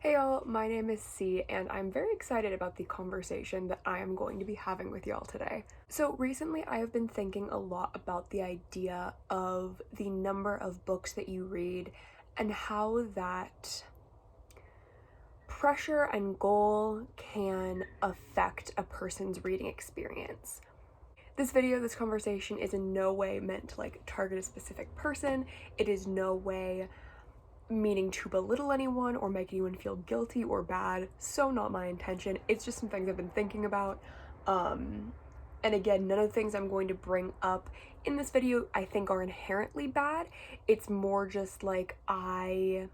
Hey y'all, my name is C, and I'm very excited about the conversation that I am going to be having with y'all today. So, recently I have been thinking a lot about the idea of the number of books that you read and how that pressure and goal can affect a person's reading experience. This conversation is in no way meant to target a specific person. It is no way meaning to belittle anyone or make anyone feel guilty or bad. So not my intention. It's just some things I've been thinking about. And again, none of the things I'm going to bring up in this video I think are inherently bad. It's more just I'm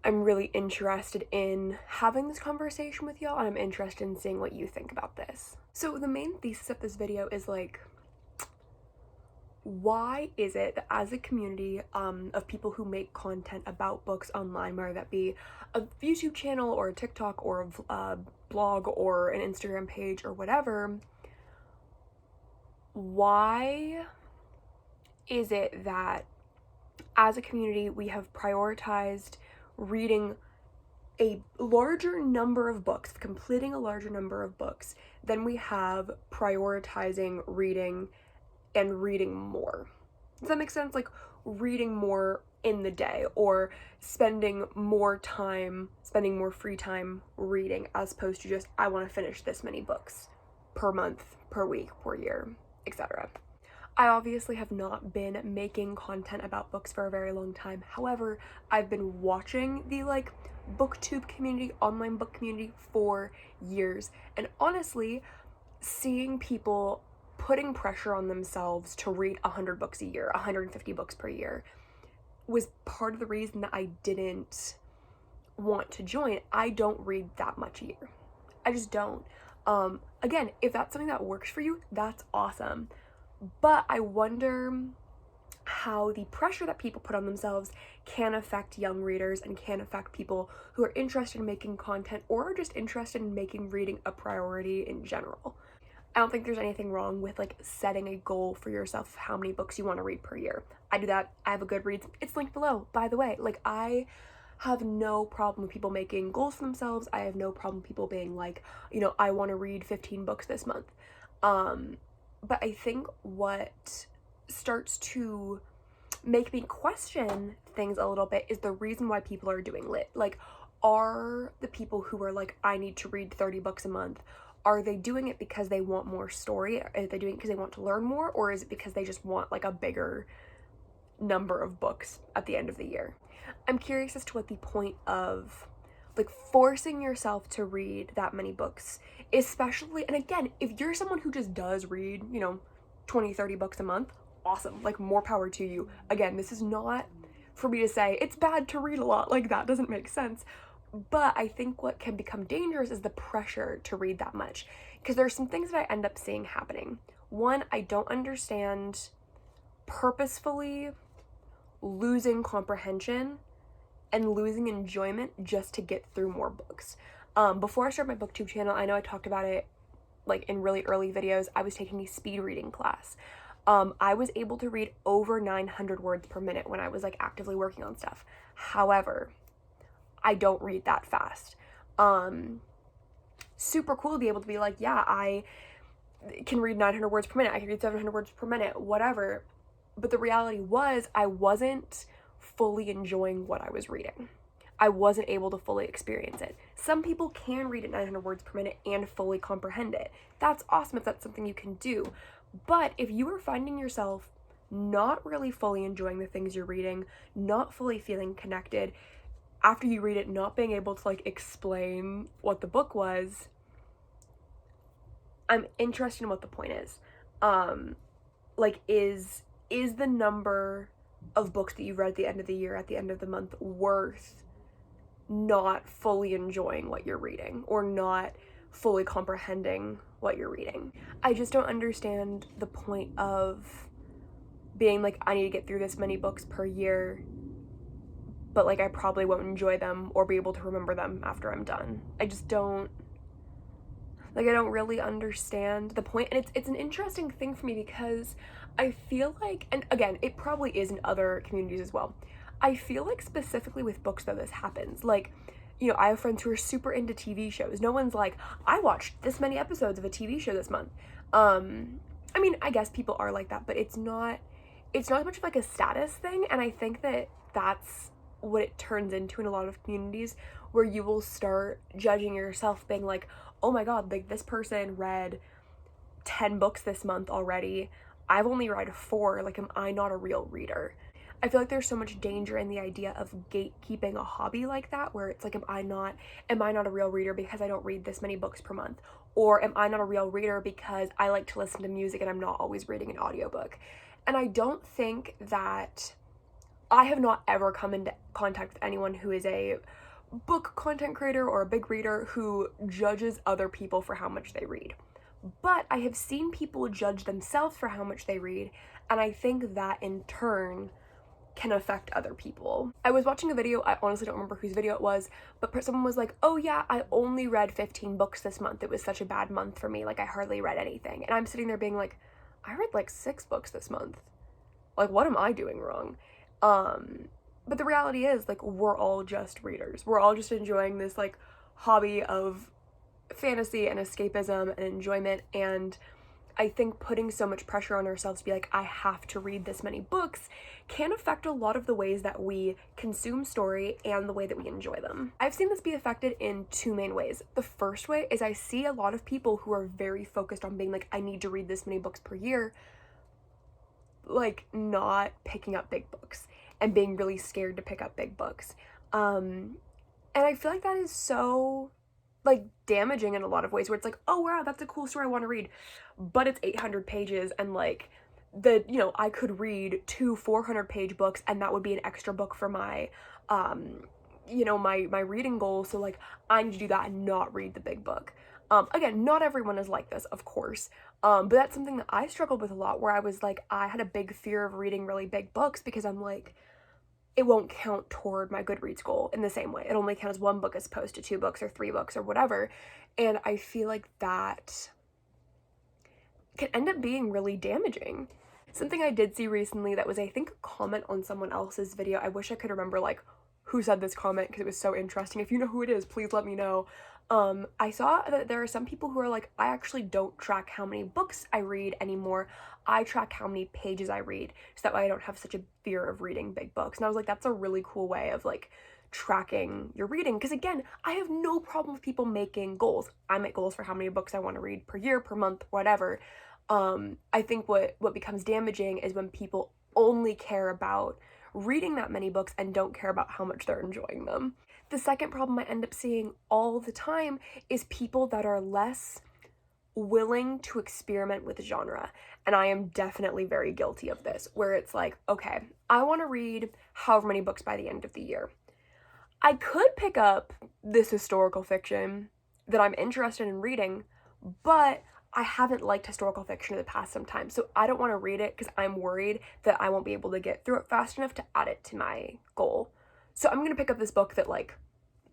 really interested in having this conversation with y'all, and I'm interested in seeing what you think about this. So the main thesis of this video is why is it that as a community of people who make content about books online, whether that be a YouTube channel or a TikTok or a blog or an Instagram page or whatever, why is it that as a community we have prioritized reading a larger number of books, completing a larger number of books, than we have prioritizing reading and reading more? Does that make sense? Like reading more in the day or spending more free time reading, as opposed to just, I want to finish this many books per month, per week, per year, etc. I obviously have not been making content about books for a very long time. However, I've been watching the booktube community, online book community for years. And honestly, seeing people putting pressure on themselves to read 100 books a year, 150 books per year, was part of the reason that I didn't want to join. I don't read that much a year. I just don't. Again, if that's something that works for you, that's awesome. But I wonder how the pressure that people put on themselves can affect young readers and can affect people who are interested in making content or are just interested in making reading a priority in general. I don't think there's anything wrong with setting a goal for yourself of how many books you want to read per year. I do that. I have a Goodreads. It's linked below, by the way. I have no problem with people making goals for themselves. I have no problem with people being I want to read 15 books this month. But I think what starts to make me question things a little bit is the reason why people are doing lit. Are the people who are I need to read 30 books a month, are they doing it because they want more story? Are they doing it because they want to learn more? Or is it because they just want a bigger number of books at the end of the year? I'm curious as to what the point of forcing yourself to read that many books, especially, and again, if you're someone who just does read 20, 30 books a month, awesome, more power to you. Again, this is not for me to say it's bad to read a lot, that doesn't make sense. But I think what can become dangerous is the pressure to read that much, because there's some things that I end up seeing happening. One, I don't understand purposefully losing comprehension and losing enjoyment just to get through more books. Before I started my booktube channel, I know I talked about it in really early videos, I was taking a speed reading class. I was able to read over 900 words per minute when I was actively working on stuff. However, I don't read that fast. Super cool to be able to be yeah, I can read 900 words per minute, I can read 700 words per minute, whatever. But the reality was I wasn't fully enjoying what I was reading. I wasn't able to fully experience it. Some people can read at 900 words per minute and fully comprehend it. That's awesome if that's something you can do. But if you are finding yourself not really fully enjoying the things you're reading, not fully feeling connected, after you read it, not being able to explain what the book was, I'm interested in what the point is. Is the number of books that you've read at the end of the year, at the end of the month, worth not fully enjoying what you're reading or not fully comprehending what you're reading? I just don't understand the point of being I need to get through this many books per year, but I probably won't enjoy them or be able to remember them after I'm done. I just don't I don't really understand the point. And it's an interesting thing for me because I feel and again, it probably is in other communities as well. I feel like specifically with books though this happens. Like, you know, I have friends who are super into TV shows. No one's like, I watched this many episodes of a TV show this month. I mean, I guess people are like that, but it's not as much of like a status thing, and I think that that's what it turns into in a lot of communities, where you will start judging yourself being like, oh my god, like this person read 10 books this month already. I've only read 4. Like, am I not a real reader? I feel like there's so much danger in the idea of gatekeeping a hobby like that, where it's like, am I not a real reader because I don't read this many books per month? Or am I not a real reader because I like to listen to music and I'm not always reading an audiobook? And I don't think that I have not ever come into contact with anyone who is a book content creator or a big reader who judges other people for how much they read. But I have seen people judge themselves for how much they read, and I think that in turn can affect other people. I was watching a video, I honestly don't remember whose video it was, but someone was like, oh yeah, I only read 15 books this month. It was such a bad month for me. Like, I hardly read anything. And I'm sitting there being like, I read like 6 books this month. Like, what am I doing wrong? But the reality is, like, we're all just readers. We're all just enjoying this, like, hobby of fantasy and escapism and enjoyment, and I think putting so much pressure on ourselves to be like, I have to read this many books, can affect a lot of the ways that we consume story and the way that we enjoy them. I've seen this be affected in 2 main ways. The first way is I see a lot of people who are very focused on being like, I need to read this many books per year, like not picking up big books and being really scared to pick up big books. And I feel like that is so like damaging in a lot of ways, where it's like, oh wow, that's a cool story I want to read, but it's 800 pages, and like you know, I could read 2 400-page books and that would be an extra book for my you know, my reading goal, so like I need to do that and not read the big book. Again, not everyone is like this, of course, but that's something that I struggled with a lot, where I was like, I had a big fear of reading really big books because I'm like, it won't count toward my Goodreads goal in the same way. It only counts 1 book as opposed to 2 books or 3 books or whatever. And I feel like that can end up being really damaging. Something I did see recently that was, I think, a comment on someone else's video. I wish I could remember like who said this comment because it was so interesting. If you know who it is, please let me know. I saw that there are some people who are like, I actually don't track how many books I read anymore. I track how many pages I read, so that way I don't have such a fear of reading big books. And I was like, that's a really cool way of like tracking your reading, because again, I have no problem with people making goals. I make goals for how many books I want to read per year, per month, whatever. I think what becomes damaging is when people only care about reading that many books and don't care about how much they're enjoying them. The second problem I end up seeing all the time is people that are less willing to experiment with genre. And I am definitely very guilty of this, where it's like, okay, I want to read however many books by the end of the year. I could pick up this historical fiction that I'm interested in reading, but I haven't liked historical fiction in the past some time, so I don't want to read it because I'm worried that I won't be able to get through it fast enough to add it to my goal. So I'm going to pick up this book that like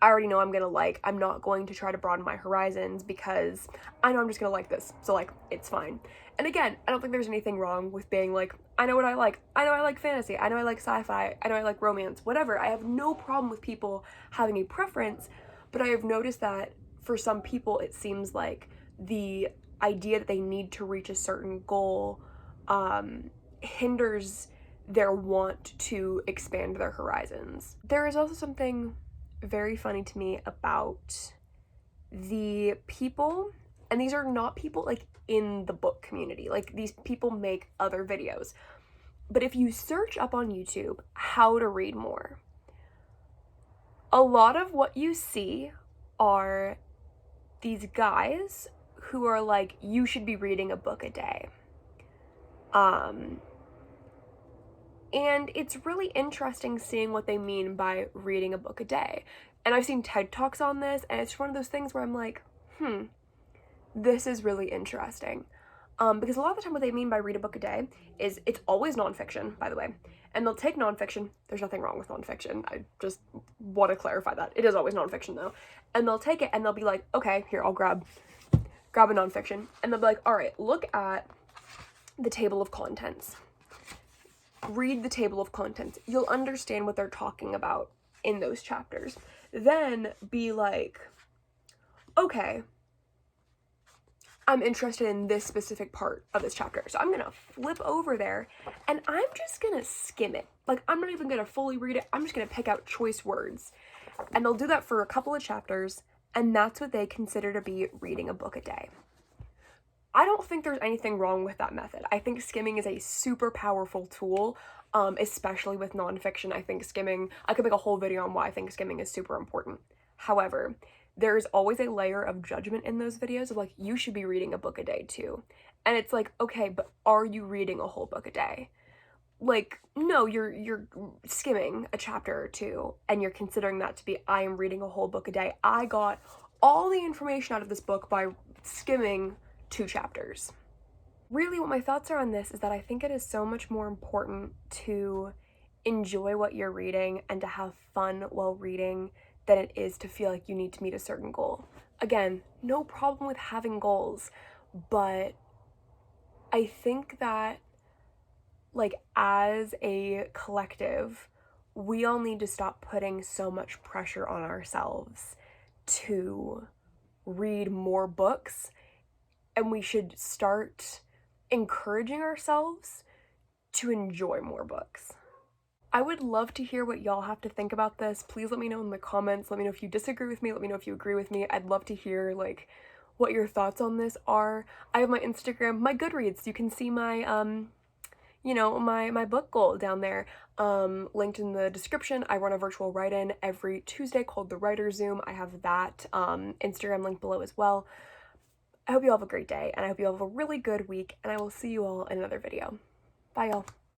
I already know I'm going to like. I'm not going to try to broaden my horizons because I know I'm just going to like this, so like it's fine. And again, I don't think there's anything wrong with being like, I know what I like. I know I like fantasy. I know I like sci-fi. I know I like romance, whatever. I have no problem with people having a preference, but I have noticed that for some people it seems like the idea that they need to reach a certain goal hinders their want to expand their horizons. There is also something very funny to me about the people, and these are not people like in the book community, like these people make other videos, but if you search up on YouTube how to read more, a lot of what you see are these guys who are like, you should be reading a book a day. And it's really interesting seeing what they mean by reading a book a day. And I've seen TED Talks on this, and it's one of those things where I'm like, this is really interesting. Because a lot of the time what they mean by read a book a day is, it's always nonfiction, by the way. And they'll take nonfiction. There's nothing wrong with nonfiction. I just want to clarify that. It is always nonfiction though. And they'll take it and they'll be like, okay, here, I'll grab a nonfiction. And they'll be like, all right, look at the table of contents. read the table of contents. You'll understand what they're talking about in those chapters. Then be like, okay, I'm interested in this specific part of this chapter. So I'm gonna flip over there and I'm just gonna skim it. Like, I'm not even gonna fully read it. I'm just gonna pick out choice words. And they'll do that for a couple of chapters, and that's what they consider to be reading a book a day. I don't think there's anything wrong with that method. I think skimming is a super powerful tool, especially with nonfiction. I think skimming, I could make a whole video on why I think skimming is super important. However, there's always a layer of judgment in those videos of like, you should be reading a book a day too. And it's like, okay, but are you reading a whole book a day? Like, no, you're skimming a chapter or two and you're considering that to be, I am reading a whole book a day. I got all the information out of this book by skimming 2 chapters. Really, what my thoughts are on this is that I think it is so much more important to enjoy what you're reading and to have fun while reading than it is to feel like you need to meet a certain goal. Again, no problem with having goals, but I think that, like, as a collective, we all need to stop putting so much pressure on ourselves to read more books, and we should start encouraging ourselves to enjoy more books. I would love to hear what y'all have to think about this. Please let me know in the comments. Let me know if you disagree with me. Let me know if you agree with me. I'd love to hear, like, what your thoughts on this are. I have my Instagram, my Goodreads. You can see my, my book goal down there, linked in the description. I run a virtual write-in every Tuesday called the Writer Zoom. I have that Instagram link below as well. I hope you all have a great day, and I hope you all have a really good week, and I will see you all in another video. Bye, y'all.